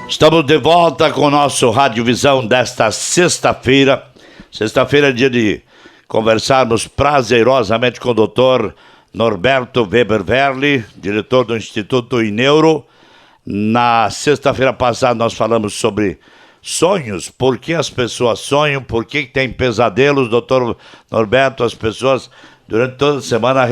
Estamos de volta com o nosso Radiovisão desta sexta-feira. Sexta-feira é dia de conversarmos prazerosamente com o Dr. Norberto Weber Verli, diretor do Instituto Ineuro. Na sexta-feira passada nós falamos sobre sonhos, por que as pessoas sonham, por que tem pesadelos. Dr. Norberto, as pessoas durante toda a semana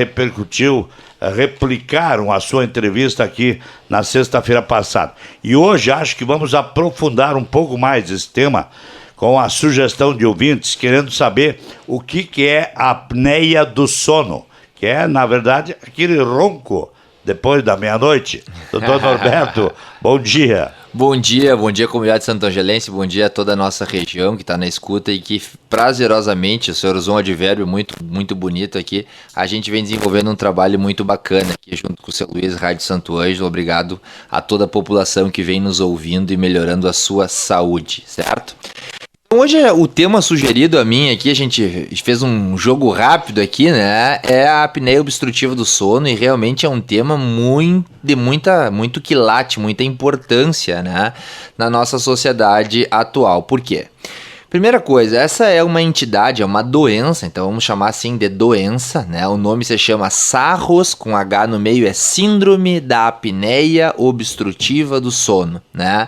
replicaram a sua entrevista aqui na sexta-feira passada. E hoje acho que vamos aprofundar um pouco mais esse tema com a sugestão de ouvintes querendo saber o que é a apneia do sono, que é, na verdade, aquele ronco depois da meia-noite. Doutor Norberto, bom dia. Bom dia, comunidade santangelense, bom dia a toda a nossa região que está na escuta e que prazerosamente, o senhor usou um advérbio muito bonito aqui, a gente vem desenvolvendo um trabalho muito bacana aqui junto com o seu Luiz, Rádio Santo Ângelo. Obrigado a toda a população que vem nos ouvindo e melhorando a sua saúde, certo? Hoje o tema sugerido a mim aqui, a gente fez um jogo rápido aqui, né? É a apneia obstrutiva do sono, e realmente é um tema muito quilate, muita importância, né? Na nossa sociedade atual. Por quê? Primeira coisa, essa é uma entidade, é uma doença, então vamos chamar assim de doença, né? O nome se chama SARROS, com H no meio, é Síndrome da Apneia Obstrutiva do Sono, né?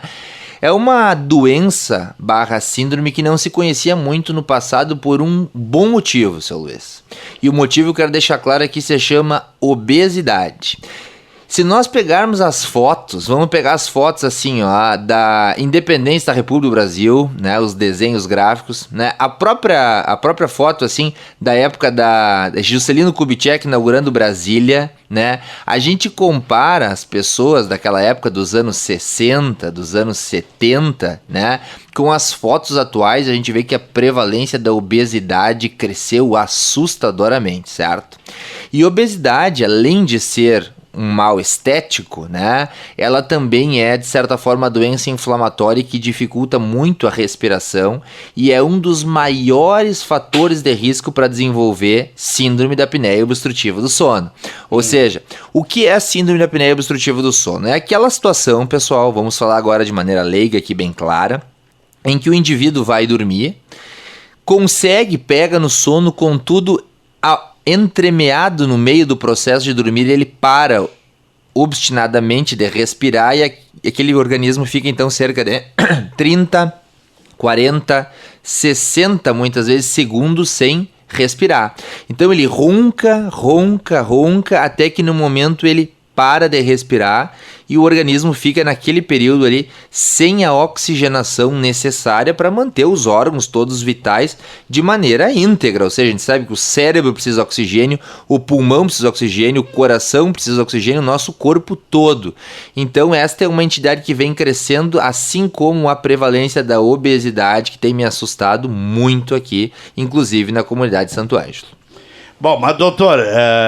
É uma doença / síndrome que não se conhecia muito no passado por um bom motivo, seu Luiz. E o motivo que eu quero deixar claro aqui se chama obesidade. Se nós pegarmos as fotos, vamos pegar as fotos assim, ó, da independência da República do Brasil, né, os desenhos gráficos, né, a própria foto assim da época da Juscelino Kubitschek inaugurando Brasília, né? A gente compara as pessoas daquela época dos anos 60, dos anos 70, né, com as fotos atuais, a gente vê que a prevalência da obesidade cresceu assustadoramente, certo? E obesidade, além de ser um mal estético, né? Ela também é, de certa forma, uma doença inflamatória que dificulta muito a respiração e é um dos maiores fatores de risco para desenvolver síndrome da apneia obstrutiva do sono. Ou seja, o que é a síndrome da apneia obstrutiva do sono? É aquela situação, pessoal, vamos falar agora de maneira leiga aqui, bem clara, em que o indivíduo vai dormir, pega no sono, contudo, entremeado no meio do processo de dormir, ele para obstinadamente de respirar e aquele organismo fica então cerca de 30, 40, 60 muitas vezes segundos sem respirar. Então ele ronca até que no momento ele para de respirar e o organismo fica naquele período ali sem a oxigenação necessária para manter os órgãos todos vitais de maneira íntegra. Ou seja, a gente sabe que o cérebro precisa de oxigênio, o pulmão precisa de oxigênio, o coração precisa de oxigênio, o nosso corpo todo. Então esta é uma entidade que vem crescendo, assim como a prevalência da obesidade, que tem me assustado muito aqui, inclusive na comunidade de Santo Ângelo. Bom, mas doutor,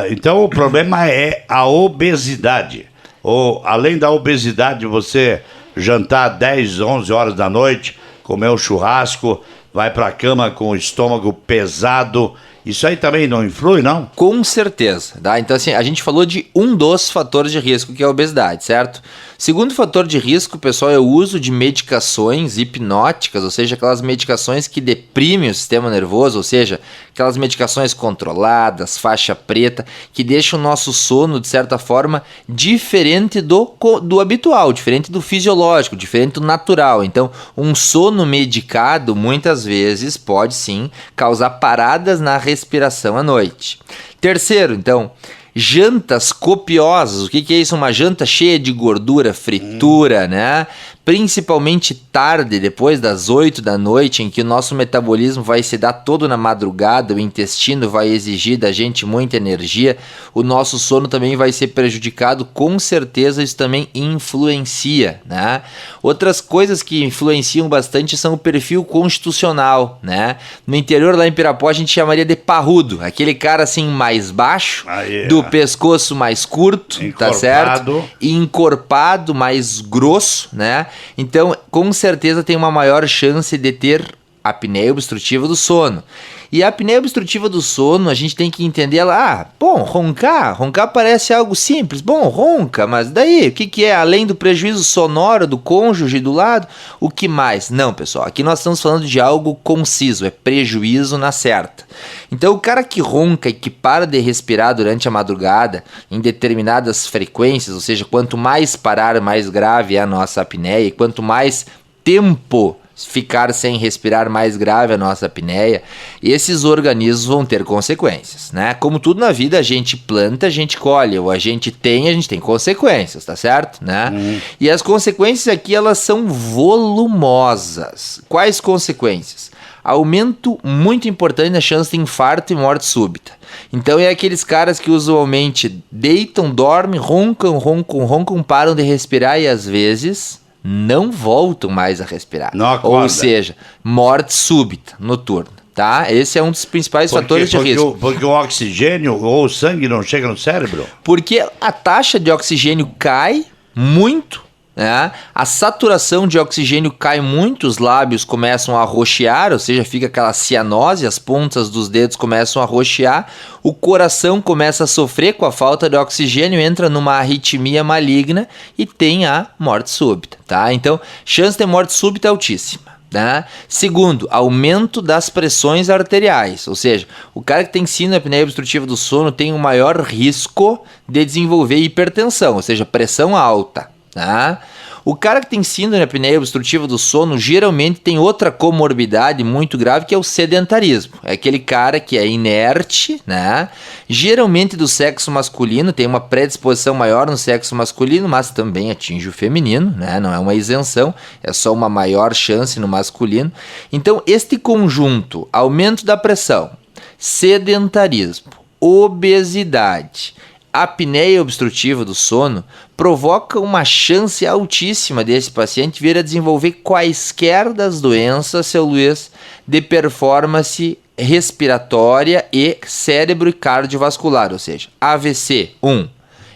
então o problema é a obesidade. Ou, além da obesidade, você jantar 10, 11 horas da noite, comer um churrasco, vai pra cama com o estômago pesado, isso aí também não influi, não? Com certeza, tá? Então assim, a gente falou de um dos fatores de risco, que é a obesidade, certo? Segundo fator de risco, pessoal, é o uso de medicações hipnóticas, ou seja, aquelas medicações que deprimem o sistema nervoso, ou seja, aquelas medicações controladas, faixa preta, que deixam o nosso sono, de certa forma, diferente do habitual, diferente do fisiológico, diferente do natural. Então, um sono medicado, muitas vezes, pode sim causar paradas na respiração à noite. Terceiro, então, jantas copiosas. O que é isso? Uma janta cheia de gordura, fritura, né? Principalmente tarde, depois das 8 da noite, em que o nosso metabolismo vai se dar todo na madrugada, o intestino vai exigir da gente muita energia, o nosso sono também vai ser prejudicado, com certeza isso também influencia, né? Outras coisas que influenciam bastante são o perfil constitucional, né? No interior, lá em Pirapó, a gente chamaria de parrudo, aquele cara assim mais baixo, do pescoço mais curto, tá certo? E encorpado, mais grosso, né? Então, com certeza tem uma maior chance de ter apneia obstrutiva do sono. E a apneia obstrutiva do sono, a gente tem que entender ela, roncar parece algo simples, ronca, mas daí, o que é? Além do prejuízo sonoro do cônjuge do lado, o que mais? Não, pessoal, aqui nós estamos falando de algo conciso, é prejuízo na certa. Então o cara que ronca e que para de respirar durante a madrugada, em determinadas frequências, ou seja, quanto mais parar, mais grave é a nossa apneia, e quanto mais tempo ficar sem respirar, mais grave a nossa apneia, esses organismos vão ter consequências, né? Como tudo na vida, a gente planta, a gente colhe, ou a gente tem consequências, tá certo? Né? E as consequências aqui, elas são volumosas. Quais consequências? Aumento muito importante na chance de infarto e morte súbita. Então é aqueles caras que usualmente deitam, dormem, roncam, param de respirar e às vezes não voltam mais a respirar. Ou seja, morte súbita, noturna, tá? Esse é um dos principais fatores de risco. Porque o oxigênio ou o sangue não chega no cérebro? Porque a taxa de oxigênio cai muito, né? A saturação de oxigênio cai muito, os lábios começam a roxear, ou seja, fica aquela cianose, as pontas dos dedos começam a roxear, o coração começa a sofrer com a falta de oxigênio, entra numa arritmia maligna e tem a morte súbita, tá? Então, chance de morte súbita é altíssima. Né? Segundo, aumento das pressões arteriais, ou seja, o cara que tem síndrome de apneia obstrutiva do sono tem um maior risco de desenvolver hipertensão, ou seja, pressão alta. Tá? O cara que tem síndrome de apneia obstrutiva do sono geralmente tem outra comorbidade muito grave, que é o sedentarismo. É aquele cara que é inerte, né? Geralmente do sexo masculino, tem uma predisposição maior no sexo masculino, mas também atinge o feminino, né? Não é uma isenção, é só uma maior chance no masculino. Então, este conjunto, aumento da pressão, sedentarismo, obesidade, apneia obstrutiva do sono, provoca uma chance altíssima desse paciente vir a desenvolver quaisquer das doenças, seu Luiz, de performance respiratória e cérebro e cardiovascular, ou seja, AVC, 1,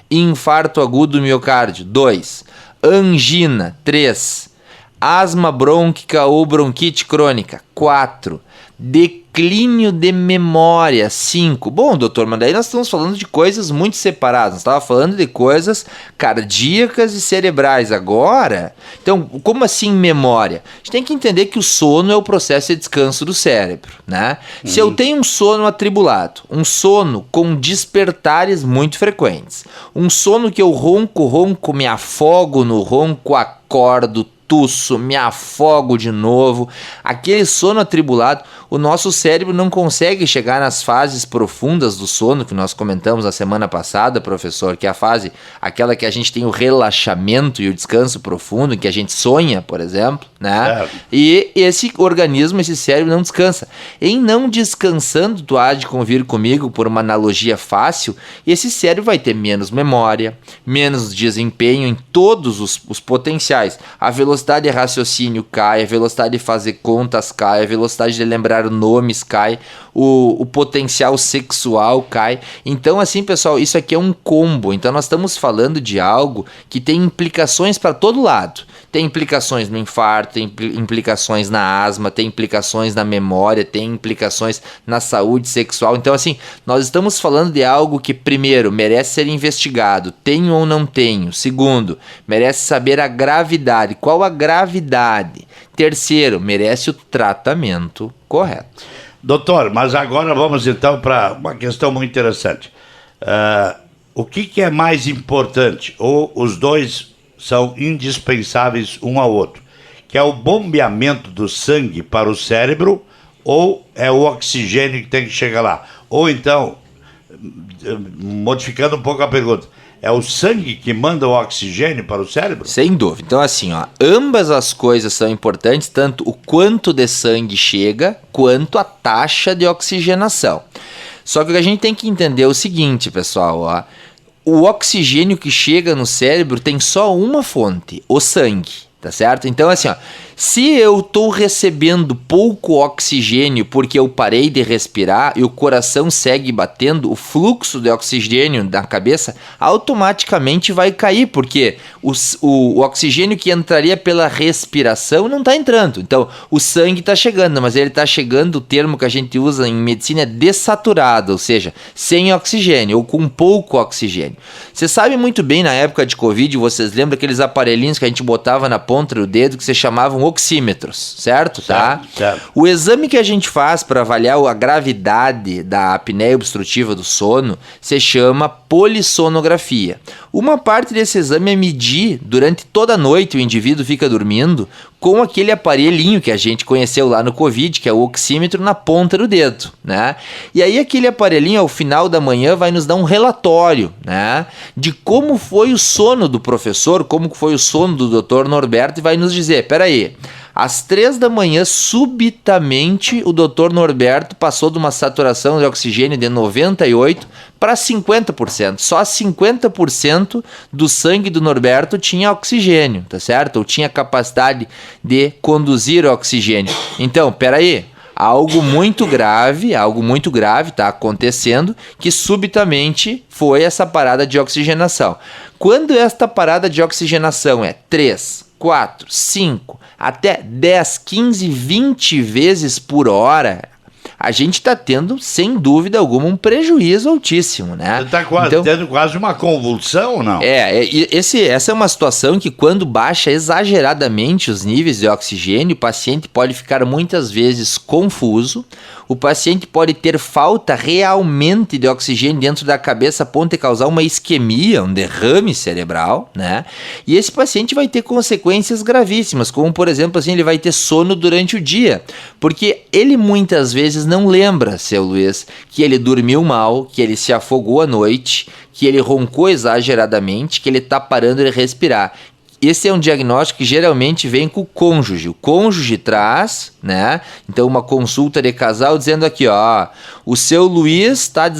infarto agudo do miocárdio, 2, angina, 3, asma brônquica ou bronquite crônica, 4, declínio de memória, 5. Bom, doutor, mas daí nós estamos falando de coisas muito separadas. Nós estávamos falando de coisas cardíacas e cerebrais agora. Então, como assim memória? A gente tem que entender que o sono é o processo de descanso do cérebro, né? Se eu tenho um sono atribulado, um sono com despertares muito frequentes, um sono que eu ronco, me afogo no ronco, acordo, tuço, me afogo de novo, aquele sono atribulado, o nosso cérebro não consegue chegar nas fases profundas do sono que nós comentamos na semana passada, professor, que é a fase, aquela que a gente tem o relaxamento e o descanso profundo, em que a gente sonha, por exemplo, né? E esse organismo, esse cérebro não descansa. Em não descansando, tu há de convir comigo por uma analogia fácil, esse cérebro vai ter menos memória, menos desempenho em todos os potenciais. A velocidade de raciocínio cai, a velocidade de fazer contas cai, a velocidade de lembrar nomes cai, o potencial sexual cai. Então, assim, pessoal, isso aqui é um combo. Então, nós estamos falando de algo que tem implicações para todo lado. Tem implicações no infarto, tem implicações na asma, tem implicações na memória, tem implicações na saúde sexual. Então, assim, nós estamos falando de algo que, primeiro, merece ser investigado. Tenho ou não tenho? Segundo, merece saber a gravidade. Qual a gravidade? Terceiro, merece o tratamento correto. Doutor, mas agora vamos então para uma questão muito interessante. O que é mais importante? Ou os dois são indispensáveis um ao outro? Que é o bombeamento do sangue para o cérebro ou é o oxigênio que tem que chegar lá? Ou então, modificando um pouco a pergunta, é o sangue que manda o oxigênio para o cérebro? Sem dúvida. Então, assim, ó, ambas as coisas são importantes, tanto o quanto de sangue chega, quanto a taxa de oxigenação. Só que a gente tem que entender é o seguinte, pessoal, ó, o oxigênio que chega no cérebro tem só uma fonte, o sangue, tá certo? Então, assim, ó, Se eu estou recebendo pouco oxigênio porque eu parei de respirar e o coração segue batendo, o fluxo de oxigênio na cabeça automaticamente vai cair, porque o oxigênio que entraria pela respiração não está entrando. Então, o sangue está chegando, mas ele está chegando, o termo que a gente usa em medicina é dessaturado, ou seja, sem oxigênio ou com pouco oxigênio. Você sabe muito bem, na época de Covid, vocês lembram aqueles aparelhinhos que a gente botava na ponta do dedo que se chamavam oxímetros, certo? Tá? Certo. O exame que a gente faz para avaliar a gravidade da apneia obstrutiva do sono se chama polissonografia. Uma parte desse exame é medir durante toda a noite o indivíduo fica dormindo com aquele aparelhinho que a gente conheceu lá no Covid, que é o oxímetro na ponta do dedo, né? E aí aquele aparelhinho ao final da manhã vai nos dar um relatório, né, de como foi o sono do professor, como foi o sono do Dr. Norberto, e vai nos dizer, peraí, às 3 da manhã, subitamente, o Dr. Norberto passou de uma saturação de oxigênio de 98% para 50%. Só 50% do sangue do Norberto tinha oxigênio, tá certo? Ou tinha capacidade de conduzir oxigênio. Então, peraí, algo muito grave está acontecendo, que subitamente foi essa parada de oxigenação. Quando esta parada de oxigenação é 3, 4, 5, até 10, 15, 20 vezes por hora, a gente está tendo, sem dúvida alguma, um prejuízo altíssimo, né? Você está tendo quase uma convulsão, não? Essa é uma situação que, quando baixa exageradamente os níveis de oxigênio, o paciente pode ficar muitas vezes confuso, o paciente pode ter falta realmente de oxigênio dentro da cabeça a ponto de causar uma isquemia, um derrame cerebral, né? E esse paciente vai ter consequências gravíssimas, como, por exemplo, assim, ele vai ter sono durante o dia, porque ele muitas vezes não lembra, seu Luiz, que ele dormiu mal, que ele se afogou à noite, que ele roncou exageradamente, que ele está parando de respirar. Esse é um diagnóstico que geralmente vem com o cônjuge. O cônjuge traz, né? Então, uma consulta de casal dizendo aqui, ó, o seu Luiz está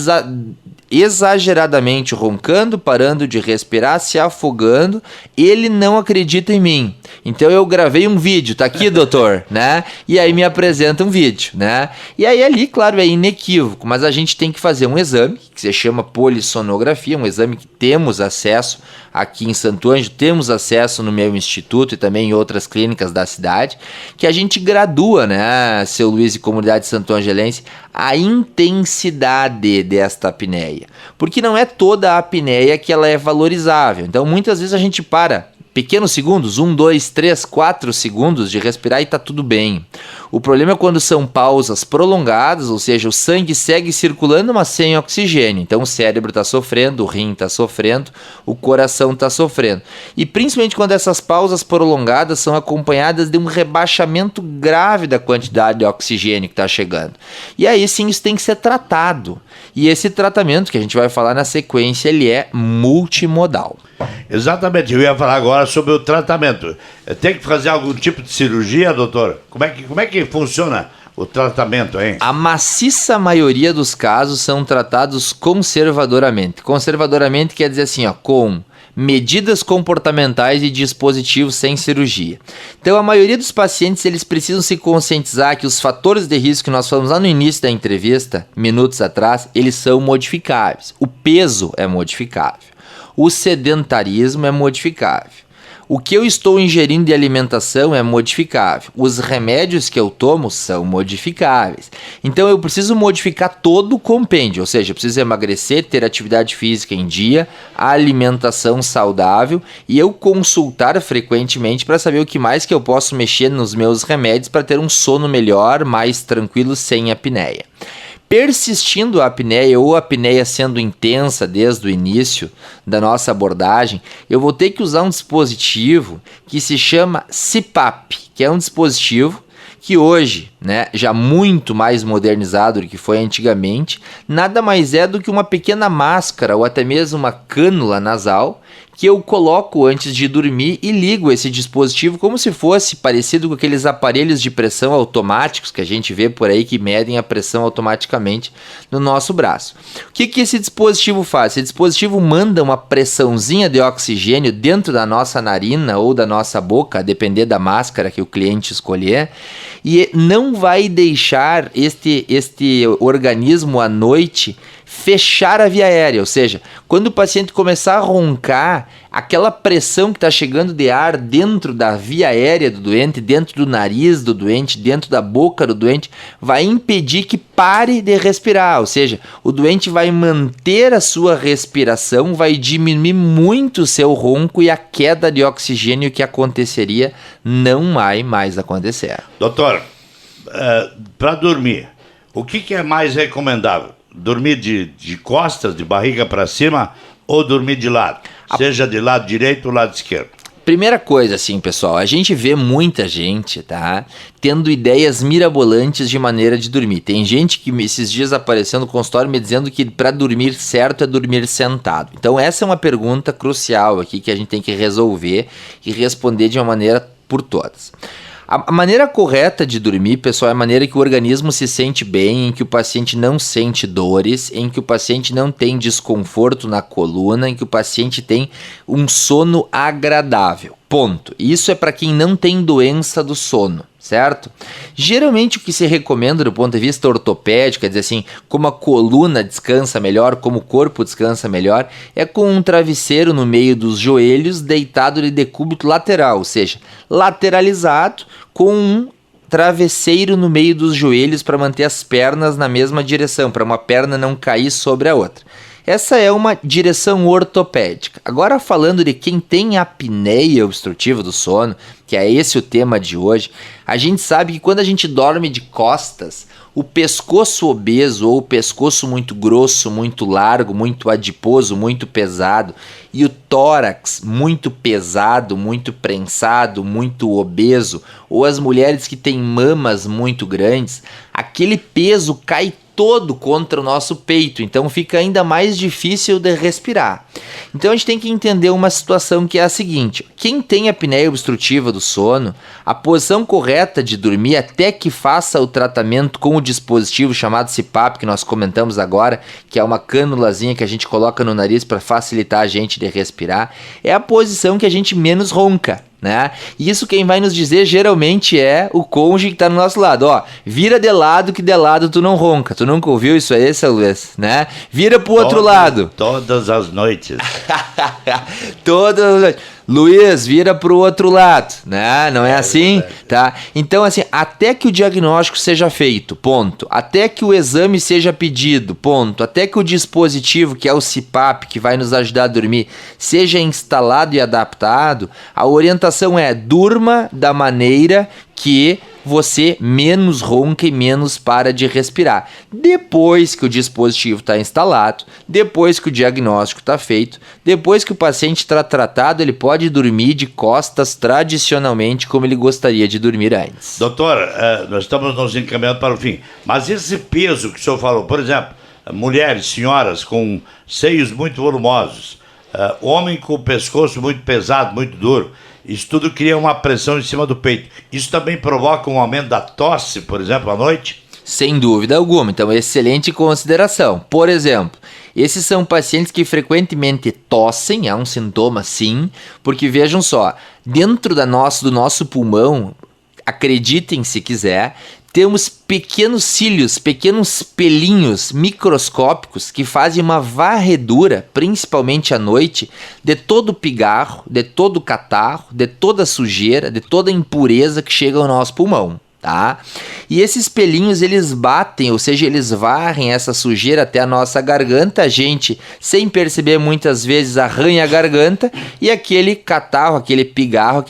exageradamente roncando, parando de respirar, se afogando, ele não acredita em mim. Então eu gravei um vídeo, tá aqui, doutor, né? E aí me apresenta um vídeo, né? E aí ali, claro, é inequívoco, mas a gente tem que fazer um exame, que se chama polissonografia, um exame que temos acesso aqui em Santo Ângelo, temos acesso no meu instituto e também em outras clínicas da cidade, que a gente gradua, né, seu Luiz e comunidade santo-angelense, a intensidade desta apneia. Porque não é toda a apneia que ela é valorizável. Então, muitas vezes a gente para pequenos segundos, 1, 2, 3, 4 segundos de respirar e tá tudo bem. O problema é quando são pausas prolongadas, ou seja, o sangue segue circulando, mas sem oxigênio. Então o cérebro está sofrendo, o rim está sofrendo, o coração está sofrendo. E principalmente quando essas pausas prolongadas são acompanhadas de um rebaixamento grave da quantidade de oxigênio que está chegando. E aí sim isso tem que ser tratado. E esse tratamento que a gente vai falar na sequência, ele é multimodal. Exatamente, eu ia falar agora sobre o tratamento. Tem que fazer algum tipo de cirurgia, doutor? Como é que funciona o tratamento, hein? A maciça maioria dos casos são tratados conservadoramente. Conservadoramente quer dizer assim, ó, com medidas comportamentais e dispositivos sem cirurgia. Então, a maioria dos pacientes, eles precisam se conscientizar que os fatores de risco que nós falamos lá no início da entrevista, minutos atrás, eles são modificáveis. O peso é modificável. O sedentarismo é modificável. O que eu estou ingerindo de alimentação é modificável. Os remédios que eu tomo são modificáveis. Então eu preciso modificar todo o compêndio, ou seja, eu preciso emagrecer, ter atividade física em dia, alimentação saudável e eu consultar frequentemente para saber o que mais que eu posso mexer nos meus remédios para ter um sono melhor, mais tranquilo, sem apneia. Persistindo a apneia ou a apneia sendo intensa desde o início da nossa abordagem, eu vou ter que usar um dispositivo que se chama CPAP, que é um dispositivo que hoje, né, já muito mais modernizado do que foi antigamente, nada mais é do que uma pequena máscara ou até mesmo uma cânula nasal que eu coloco antes de dormir e ligo esse dispositivo como se fosse parecido com aqueles aparelhos de pressão automáticos que a gente vê por aí que medem a pressão automaticamente no nosso braço. O que esse dispositivo faz? Esse dispositivo manda uma pressãozinha de oxigênio dentro da nossa narina ou da nossa boca, a depender da máscara que o cliente escolher, e não vai deixar este organismo à noite fechar a via aérea, ou seja, quando o paciente começar a roncar, aquela pressão que está chegando de ar dentro da via aérea do doente, dentro do nariz do doente, dentro da boca do doente, vai impedir que pare de respirar, ou seja, o doente vai manter a sua respiração, vai diminuir muito o seu ronco e a queda de oxigênio que aconteceria não vai mais acontecer. Doutor, para dormir, o que é mais recomendável? Dormir de costas, de barriga para cima ou dormir de lado? Seja de lado direito ou lado esquerdo? Primeira coisa, assim, pessoal, a gente vê muita gente, tá, tendo ideias mirabolantes de maneira de dormir. Tem gente que esses dias apareceu no consultório me dizendo que para dormir certo é dormir sentado. Então essa é uma pergunta crucial aqui que a gente tem que resolver e responder de uma maneira por todas. A maneira correta de dormir, pessoal, é a maneira que o organismo se sente bem, em que o paciente não sente dores, em que o paciente não tem desconforto na coluna, em que o paciente tem um sono agradável. Ponto. Isso é para quem não tem doença do sono, certo? Geralmente o que se recomenda do ponto de vista ortopédico, quer dizer assim, como a coluna descansa melhor, como o corpo descansa melhor, é com um travesseiro no meio dos joelhos deitado de decúbito lateral, ou seja, lateralizado com um travesseiro no meio dos joelhos para manter as pernas na mesma direção, para uma perna não cair sobre a outra. Essa é uma direção ortopédica. Agora falando de quem tem apneia obstrutiva do sono, que é esse o tema de hoje, a gente sabe que quando a gente dorme de costas, o pescoço obeso ou o pescoço muito grosso, muito largo, muito adiposo, muito pesado, e o tórax muito pesado, muito prensado, muito obeso, ou as mulheres que têm mamas muito grandes, aquele peso cai todo contra o nosso peito, então fica ainda mais difícil de respirar. Então a gente tem que entender uma situação que é a seguinte: quem tem apneia obstrutiva do sono, a posição correta de dormir até que faça o tratamento com o dispositivo chamado CPAP, que nós comentamos agora, que é uma cânulazinha que a gente coloca no nariz para facilitar a gente de respirar, é a posição que a gente menos ronca, né? E isso quem vai nos dizer geralmente é o cônjuge que tá no nosso lado. Ó, vira de lado que de lado tu não ronca. Tu nunca ouviu isso aí, seu Luiz, né? Vira pro outro lado. Todas as noites. Todas as noites. Luiz, vira pro outro lado, né? Não é assim? Tá? Então, assim, até que o diagnóstico seja feito, ponto. Até que o exame seja pedido, ponto. Até que o dispositivo, que é o CPAP, que vai nos ajudar a dormir, seja instalado e adaptado, a orientação é: durma da maneira que você menos ronca e menos para de respirar. Depois que o dispositivo está instalado, depois que o diagnóstico está feito, depois que o paciente está tratado, ele pode dormir de costas tradicionalmente como ele gostaria de dormir antes. Doutor, nós estamos nos encaminhando para o fim, mas esse peso que o senhor falou, por exemplo, mulheres, senhoras com seios muito volumosos, homem com o pescoço muito pesado, muito duro, isso tudo cria uma pressão em cima do peito. Isso também provoca um aumento da tosse, por exemplo, à noite? Sem dúvida alguma. Então, excelente consideração. Por exemplo, esses são pacientes que frequentemente tossem, é um sintoma sim, porque vejam só, dentro do nosso pulmão, acreditem se quiser, temos pequenos cílios, pequenos pelinhos microscópicos que fazem uma varredura, principalmente à noite, de todo o pigarro, de todo o catarro, de toda a sujeira, de toda a impureza que chega ao nosso pulmão, tá? E esses pelinhos, eles batem, ou seja, eles varrem essa sujeira até a nossa garganta, a gente, sem perceber muitas vezes, arranha a garganta e aquele catarro, aquele pigarro,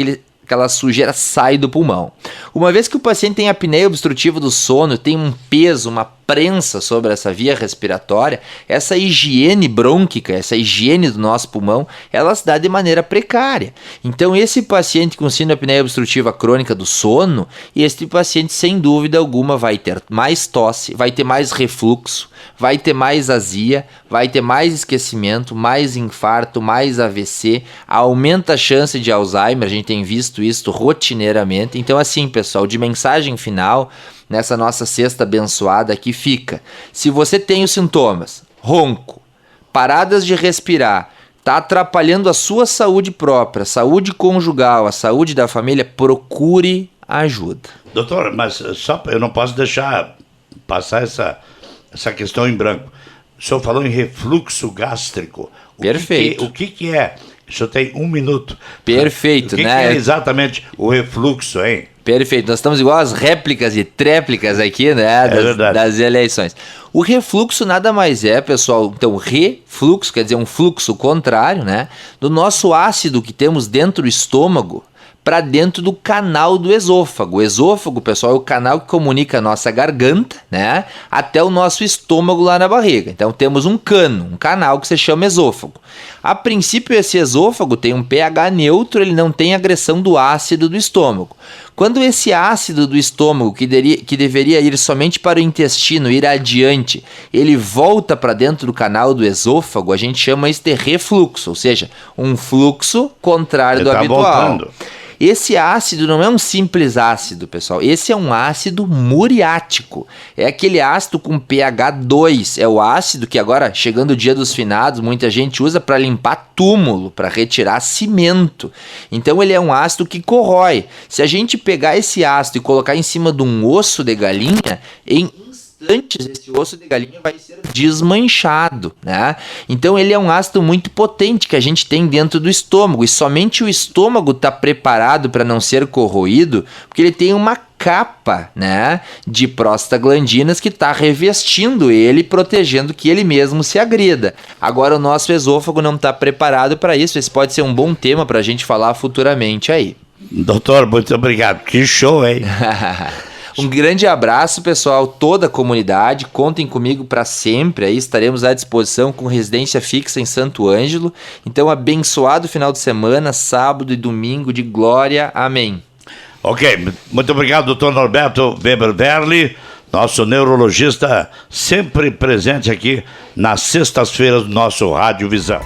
aquela sujeira sai do pulmão. Uma vez que o paciente tem apneia obstrutiva do sono, tem um peso, uma prensa sobre essa via respiratória, essa higiene brônquica, essa higiene do nosso pulmão, ela se dá de maneira precária. Então, esse paciente com síndrome da apneia obstrutiva crônica do sono, este paciente, sem dúvida alguma, vai ter mais tosse, vai ter mais refluxo, vai ter mais azia, vai ter mais esquecimento, mais infarto, mais AVC, aumenta a chance de Alzheimer, a gente tem visto isso rotineiramente. Então, assim, pessoal, de mensagem final, nessa nossa sexta abençoada aqui fica: se você tem os sintomas, ronco, paradas de respirar, está atrapalhando a sua saúde própria, saúde conjugal, a saúde da família, procure ajuda. Doutor, mas só eu não posso deixar passar essa questão em branco. O senhor falou em refluxo gástrico. Perfeito. O que é? O senhor tem 1 minuto. Perfeito, o que né? que é exatamente o refluxo, hein? Perfeito, nós estamos igual as réplicas e tréplicas aqui, né, das eleições. O refluxo nada mais é, pessoal, então refluxo quer dizer um fluxo contrário, né, do nosso ácido que temos dentro do estômago para dentro do canal do esôfago. O esôfago, pessoal, é o canal que comunica a nossa garganta, né, até o nosso estômago lá na barriga. Então temos um cano, um canal que se chama esôfago. A princípio, esse esôfago tem um pH neutro, ele não tem agressão do ácido do estômago. Quando esse ácido do estômago, que deveria ir somente para o intestino, ir adiante, ele volta para dentro do canal do esôfago, a gente chama isso de refluxo, ou seja, um fluxo contrário do habitual. Voltando. Esse ácido não é um simples ácido, pessoal. Esse é um ácido muriático. É aquele ácido com pH 2. É o ácido que agora, chegando o dia dos finados, muita gente usa para limpar túmulo, para retirar cimento. Então ele é um ácido que corrói. Se a gente pegar esse ácido e colocar em cima de um osso de galinha, instantes esse osso de galinha vai ser desmanchado, né? Então ele é um ácido muito potente que a gente tem dentro do estômago, e somente o estômago está preparado para não ser corroído, porque ele tem uma capa, né, de prostaglandinas que está revestindo ele, protegendo que ele mesmo se agrida. Agora o nosso esôfago não está preparado para isso. Esse pode ser um bom tema para a gente falar futuramente aí. Doutor, muito obrigado. Que show, hein? Um grande abraço, pessoal, toda a comunidade, contem comigo para sempre, aí estaremos à disposição com residência fixa em Santo Ângelo. Então, abençoado final de semana, sábado e domingo de glória, amém. Ok, muito obrigado, doutor Norberto Weber-Verli, nosso neurologista, sempre presente aqui nas sextas-feiras do nosso Rádio Visão.